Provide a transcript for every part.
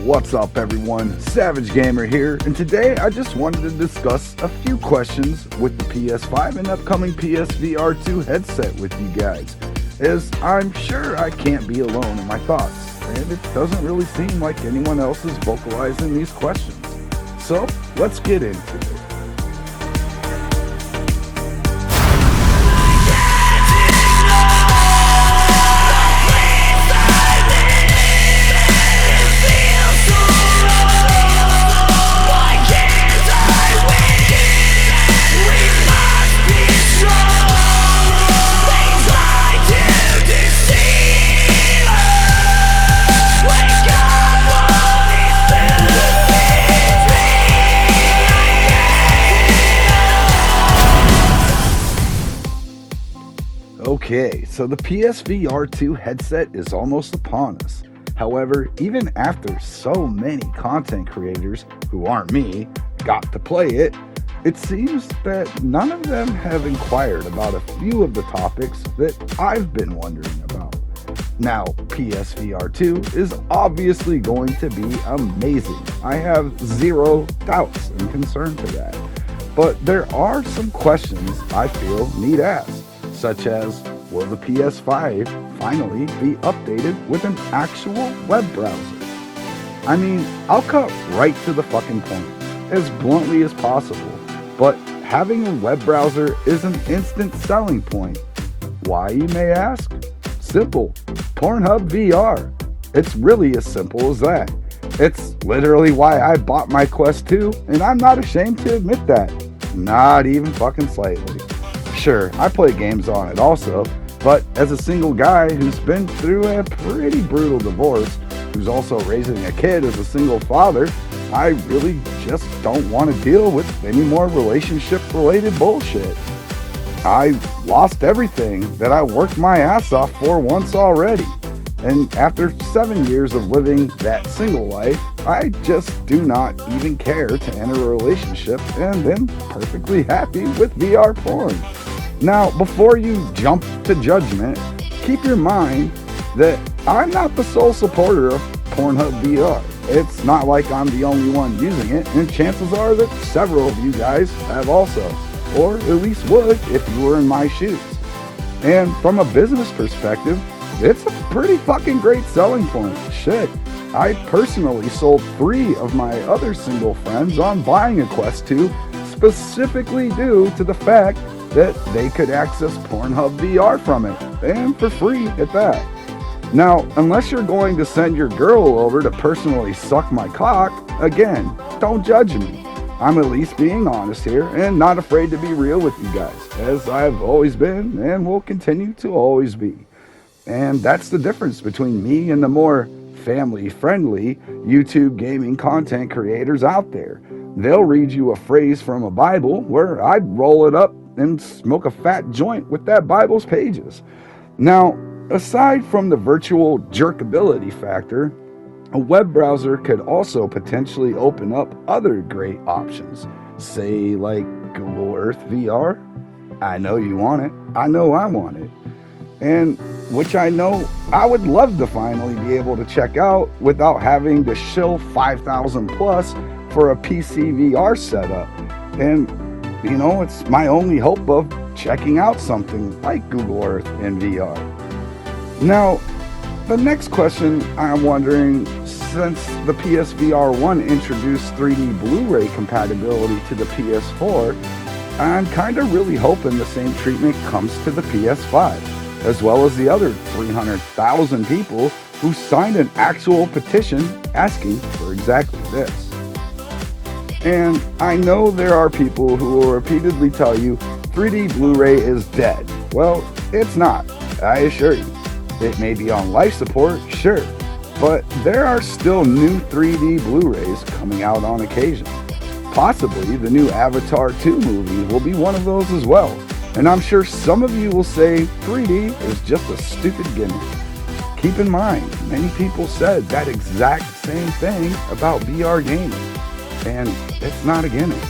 What's up everyone, Savage Gamer here, and today I just wanted to discuss a few questions with the PS5 and upcoming PSVR 2 headset with you guys, as I'm sure I can't be alone in my thoughts, and it doesn't really seem like anyone else is vocalizing these questions. So, let's get into it. Okay, so the PSVR 2 headset is almost upon us. However, even after so many content creators, who aren't me, got to play it, it seems that none of them have inquired about a few of the topics that I've been wondering about. Now, PSVR 2 is obviously going to be amazing. I have zero doubts and concern to that. But there are some questions I feel need asked, such as, will the PS5 finally be updated with an actual web browser? I mean, I'll cut right to the fucking point, as bluntly as possible, but having a web browser is an instant selling point. Why, you may ask? Simple. Pornhub VR. It's really as simple as that. It's literally why I bought my Quest 2, and I'm not ashamed to admit that. Not even fucking slightly. Sure, I play games on it also, but as a single guy who's been through a pretty brutal divorce, who's also raising a kid as a single father, I really just don't want to deal with any more relationship-related bullshit. I lost everything that I worked my ass off for once already, and after 7 years of living that single life, I just do not even care to enter a relationship and am perfectly happy with VR porn. Now, before you jump to judgment, keep in mind that I'm not the sole supporter of Pornhub VR. It's not like I'm the only one using it, and chances are that several of you guys have also, or at least would if you were in my shoes. And from a business perspective, it's a pretty fucking great selling point. Shit, I personally sold 3 of my other single friends on buying a Quest 2 specifically due to the fact that they could access Pornhub VR from it, and for free at that. Now, unless you're going to send your girl over to personally suck my cock, again, don't judge me. I'm at least being honest here and not afraid to be real with you guys, as I've always been and will continue to always be. And that's the difference between me and the more family-friendly YouTube gaming content creators out there. They'll read you a phrase from a Bible where I'd roll it up and smoke a fat joint with that Bible's pages. Now, aside from the virtual jerkability factor, a web browser could also potentially open up other great options, say like Google Earth VR. I know you want it. I know I want it. And which I know I would love to finally be able to check out without having to shill $5,000 plus for a PC VR setup. And you know, it's my only hope of checking out something like Google Earth in VR. Now, the next question I'm wondering, since the PSVR 1 introduced 3D Blu-ray compatibility to the PS4, I'm kind of really hoping the same treatment comes to the PS5, as well as the other 300,000 people who signed an actual petition asking for exactly this. And I know there are people who will repeatedly tell you 3D Blu-ray is dead. Well, it's not, I assure you. It may be on life support, sure, but there are still new 3D Blu-rays coming out on occasion. Possibly the new Avatar 2 movie will be one of those as well, and I'm sure some of you will say 3D is just a stupid gimmick. Keep in mind, many people said that exact same thing about VR gaming, and it's not a gimmick.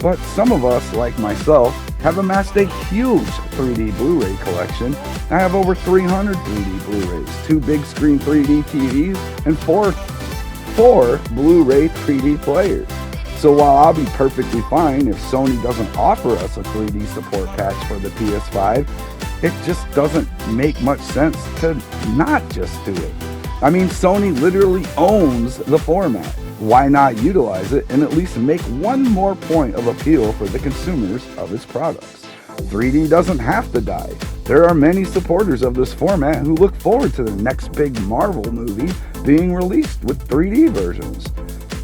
But some of us, like myself, have amassed a huge 3D Blu-ray collection. I have over 300 3D Blu-rays, 2 big screen 3D TVs, and 4 for Blu-ray 3D players. So while I'll be perfectly fine if Sony doesn't offer us a 3D support patch for the PS5, it just doesn't make much sense to not just do it. I mean, Sony literally owns the format. Why not utilize it and at least make one more point of appeal for the consumers of its products? 3D doesn't have to die. There are many supporters of this format who look forward to the next big Marvel movie being released with 3D versions.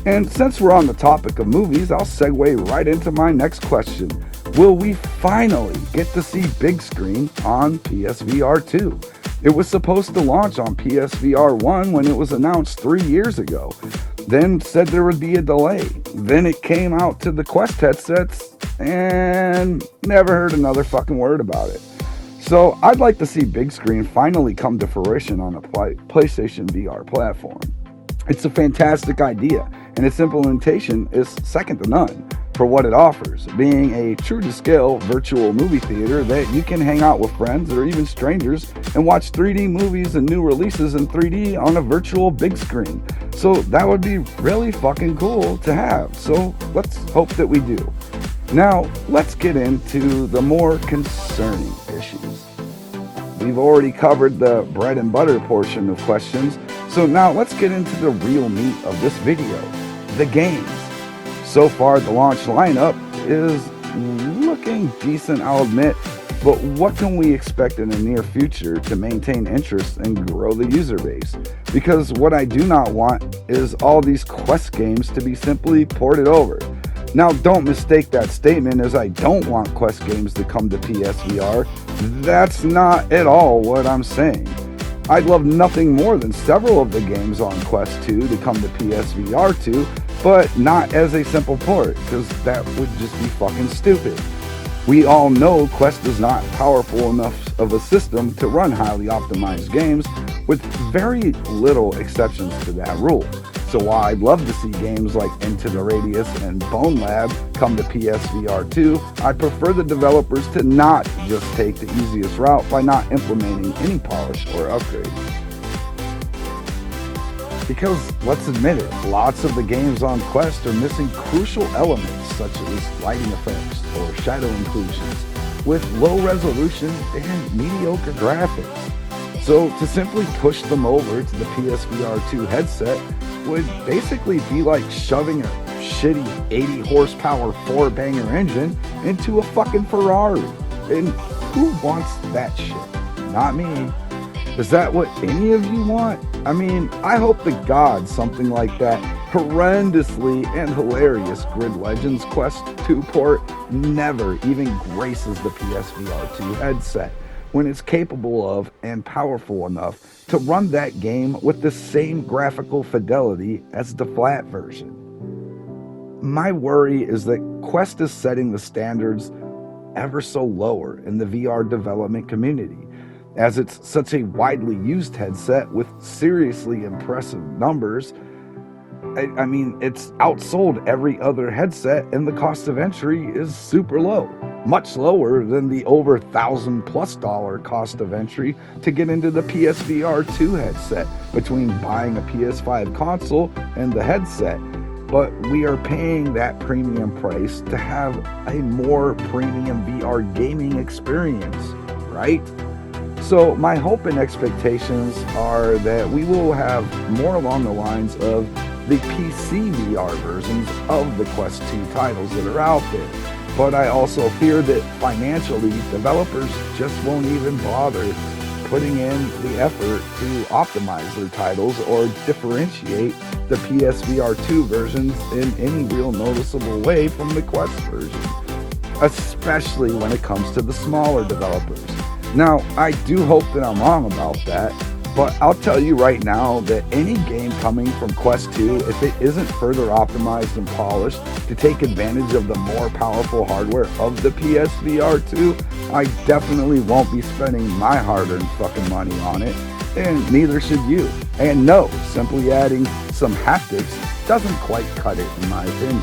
And since we're on the topic of movies, I'll segue right into my next question. Will we finally get to see big screen on PSVR 2? It was supposed to launch on PSVR 1 when it was announced 3 years ago. Then said there would be a delay. Then it came out to the Quest headsets and never heard another fucking word about it. So I'd like to see big screen finally come to fruition on a PlayStation VR platform. It's a fantastic idea, and its implementation is second to none for what it offers, being a true-to-scale virtual movie theater that you can hang out with friends or even strangers and watch 3D movies and new releases in 3D on a virtual big screen. So that would be really fucking cool to have. So let's hope that we do. Now, let's get into the more concerning issues. We've already covered the bread and butter portion of questions, so now let's get into the real meat of this video, the games. So far, the launch lineup is looking decent, I'll admit, but what can we expect in the near future to maintain interest and grow the user base? Because what I do not want is all these Quest games to be simply ported over. Now, don't mistake that statement as I don't want Quest games to come to PSVR. That's not at all what I'm saying. I'd love nothing more than several of the games on Quest 2 to come to PSVR 2, but not as a simple port, because that would just be fucking stupid. We all know Quest is not powerful enough of a system to run highly optimized games, with very little exceptions to that rule. So while I'd love to see games like Into the Radius and Bone Lab come to PSVR 2, I'd prefer the developers to not just take the easiest route by not implementing any polish or upgrades. Because, let's admit it, lots of the games on Quest are missing crucial elements such as lighting effects or shadow inclusions, with low resolution and mediocre graphics. So to simply push them over to the PSVR 2 headset would basically be like shoving a shitty 80 horsepower 4-banger engine into a fucking Ferrari. And who wants that shit? Not me. Is that what any of you want? I mean, I hope to God something like that horrendously and hilarious Grid Legends Quest 2 port never even graces the PSVR 2 headset, when it's capable of and powerful enough to run that game with the same graphical fidelity as the flat version. My worry is that Quest is setting the standards ever so lower in the VR development community, as it's such a widely used headset with seriously impressive numbers. I mean, it's outsold every other headset, and the cost of entry is super low. Much lower than the over $1,000+ cost of entry to get into the PSVR 2 headset between buying a PS5 console and the headset. But we are paying that premium price to have a more premium VR gaming experience, right? So my hope and expectations are that we will have more along the lines of the PC VR versions of the Quest 2 titles that are out there. But I also fear that financially, developers just won't even bother putting in the effort to optimize their titles or differentiate the PSVR 2 versions in any real noticeable way from the Quest version, especially when it comes to the smaller developers. Now, I do hope that I'm wrong about that, but I'll tell you right now that any game coming from Quest 2, if it isn't further optimized and polished to take advantage of the more powerful hardware of the PSVR 2, I definitely won't be spending my hard-earned fucking money on it, and neither should you. And no, simply adding some haptics doesn't quite cut it in my opinion.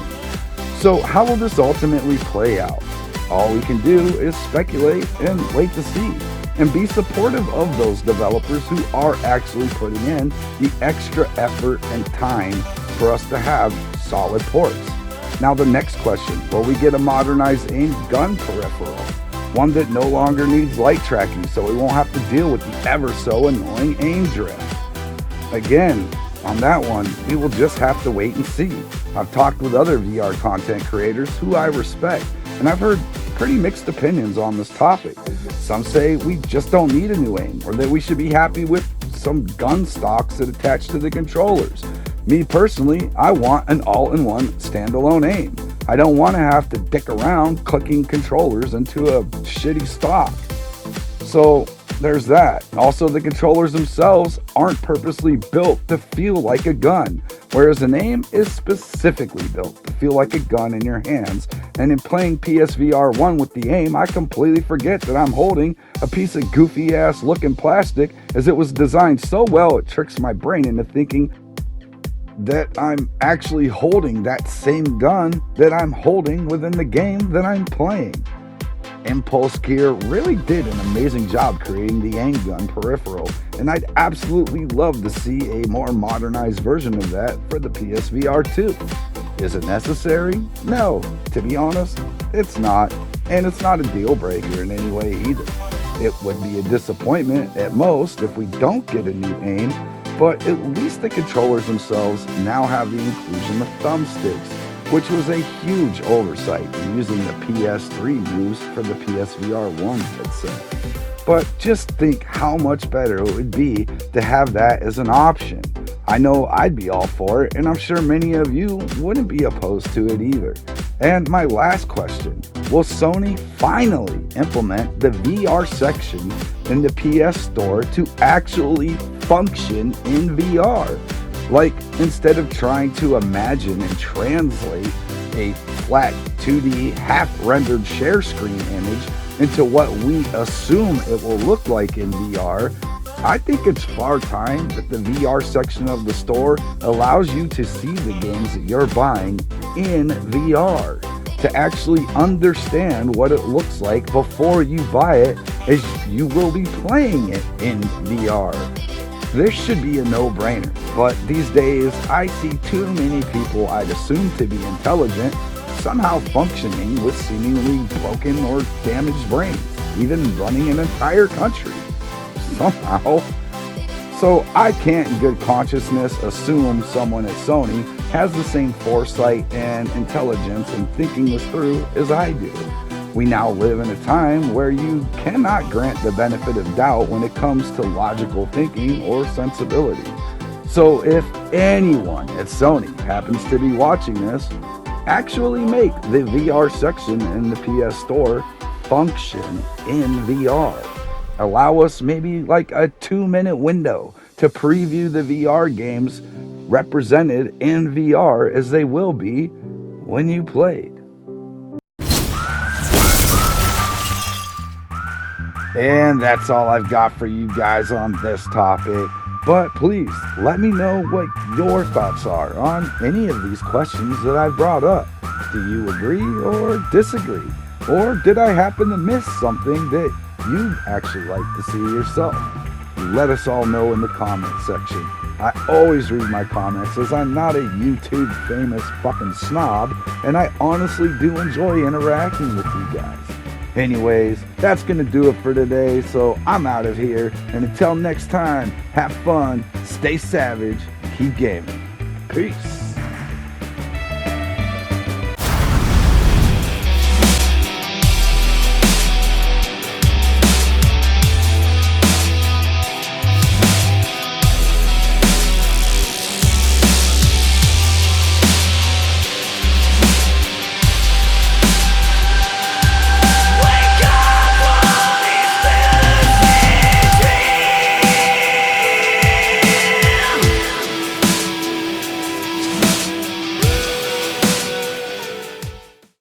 So how will this ultimately play out? All we can do is speculate and wait to see, and be supportive of those developers who are actually putting in the extra effort and time for us to have solid ports. Now the next question, will we get a modernized aim gun peripheral? One that no longer needs light tracking, so we won't have to deal with the ever so annoying aim drift. Again, on that one, we will just have to wait and see. I've talked with other VR content creators who I respect, and I've heard pretty mixed opinions on this topic. Some say we just don't need a new aim, or that we should be happy with some gun stocks that attach to the controllers. Me personally, I want an all-in-one standalone aim. I don't want to have to dick around clicking controllers into a shitty stock. So there's that. Also, the controllers themselves aren't purposely built to feel like a gun, whereas an aim is specifically built to feel like a gun in your hands. And in playing PSVR 1 with the aim, I completely forget that I'm holding a piece of goofy ass looking plastic, as it was designed so well it tricks my brain into thinking that I'm actually holding that same gun that I'm holding within the game that I'm playing. Impulse Gear really did an amazing job creating the aim gun peripheral, and I'd absolutely love to see a more modernized version of that for the PSVR 2. Is it necessary? No, to be honest, it's not, and it's not a deal breaker in any way either. It would be a disappointment at most if we don't get a new aim, but at least the controllers themselves now have the inclusion of thumbsticks, which was a huge oversight in using the PS3 moves for the PSVR 1 headset. But just think how much better it would be to have that as an option. I know I'd be all for it, and I'm sure many of you wouldn't be opposed to it either. And my last question, will Sony finally implement the VR section in the PS Store to actually function in VR? Like, instead of trying to imagine and translate a flat 2D half-rendered share screen image into what we assume it will look like in VR, I think it's far time that the VR section of the store allows you to see the games that you're buying in VR, to actually understand what it looks like before you buy it, as you will be playing it in VR. This should be a no-brainer, but these days I see too many people I'd assume to be intelligent somehow functioning with seemingly broken or damaged brains, even running an entire country somehow. So I can't in good consciousness assume someone at Sony has the same foresight and intelligence in thinking this through as I do. We now live in a time where you cannot grant the benefit of doubt when it comes to logical thinking or sensibility. So if anyone at Sony happens to be watching this, actually make the VR section in the PS Store function in VR. Allow us maybe like a 2-minute window to preview the VR games represented in VR as they will be when you played. And that's all I've got for you guys on this topic. But please let me know what your thoughts are on any of these questions that I've brought up. Do you agree or disagree? Or did I happen to miss something that you'd actually like to see yourself? Let us all know in the comment section. I always read my comments, as I'm not a YouTube famous fucking snob, and I honestly do enjoy interacting with you guys. Anyways, that's gonna do it for today, so I'm out of here, and until next time, have fun, stay savage, keep gaming. Peace.